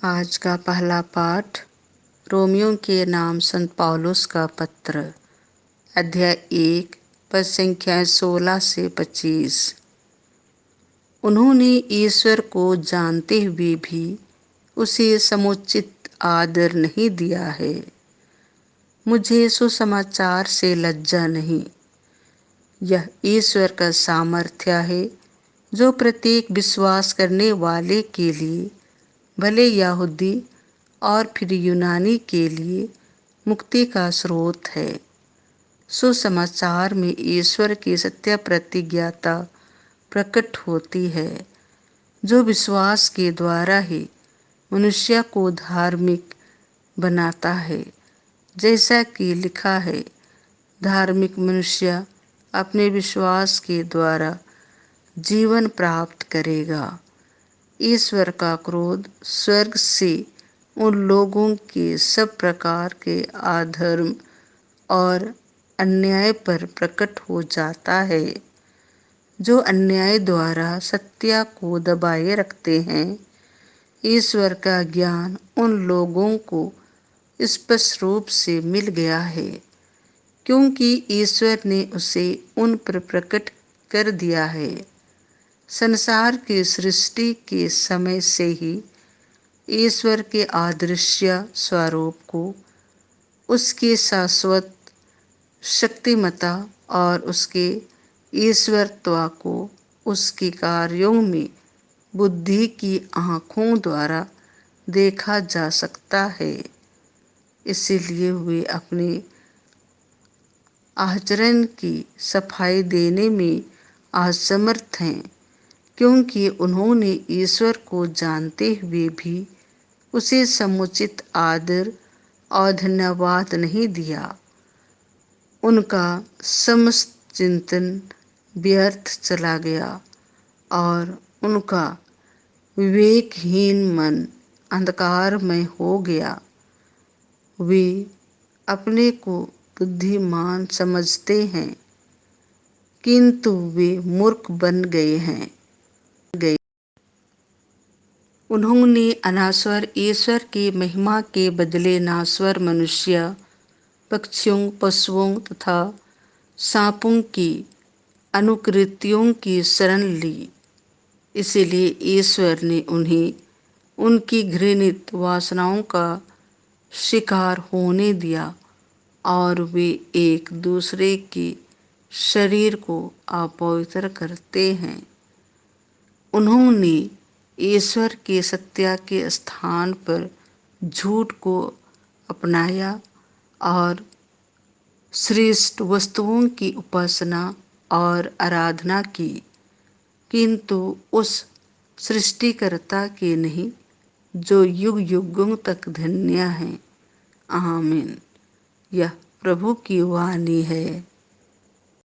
आज का पहला पाठ रोमियो के नाम संत पौलुस का पत्र, अध्याय 1 पद संख्या 16 से 25। उन्होंने ईश्वर को जानते हुए भी उसे समुचित आदर नहीं दिया है। मुझे सुसमाचार से लज्जा नहीं। यह ईश्वर का सामर्थ्य है जो प्रत्येक विश्वास करने वाले के लिए, भले यहूदी और फिर यूनानी के लिए, मुक्ति का स्रोत है। सुसमाचार में ईश्वर की सत्य प्रतिज्ञाता प्रकट होती है, जो विश्वास के द्वारा ही मनुष्य को धार्मिक बनाता है। जैसा कि लिखा है, धार्मिक मनुष्य अपने विश्वास के द्वारा जीवन प्राप्त करेगा। ईश्वर का क्रोध स्वर्ग से उन लोगों के सब प्रकार के अधर्म और अन्याय पर प्रकट हो जाता है, जो अन्याय द्वारा सत्य को दबाए रखते हैं। ईश्वर का ज्ञान उन लोगों को स्पष्ट रूप से मिल गया है, क्योंकि ईश्वर ने उसे उन पर प्रकट कर दिया है। संसार की सृष्टि के समय से ही ईश्वर के अदृश्य स्वरूप को, उसकी शाश्वत शक्तिमत्ता और उसके ईश्वरत्व को उसके कार्यों में बुद्धि की आँखों द्वारा देखा जा सकता है। इसीलिए वे अपने आचरण की सफाई देने में असमर्थ हैं, क्योंकि उन्होंने ईश्वर को जानते हुए भी उसे समुचित आदर और धन्यवाद नहीं दिया। उनका समस्त चिंतन व्यर्थ चला गया और उनका विवेकहीन मन अंधकारमय हो गया। वे अपने को बुद्धिमान समझते हैं, किंतु वे मूर्ख बन गए हैं। उन्होंने अनाश्वर ईश्वर की महिमा के बदले नाश्वर मनुष्य, पक्षियों, पशुओं तथा सांपों की अनुकृतियों की शरण ली। इसलिए ईश्वर ने उन्हें उनकी घृणित वासनाओं का शिकार होने दिया और वे एक दूसरे के शरीर को अपवित्र करते हैं। उन्होंने ईश्वर के सत्य के स्थान पर झूठ को अपनाया और श्रेष्ठ वस्तुओं की उपासना और आराधना की, किंतु उस सृष्टिकर्ता के नहीं, जो युग युगों तक धन्य है। आमीन। यह प्रभु की वाणी है।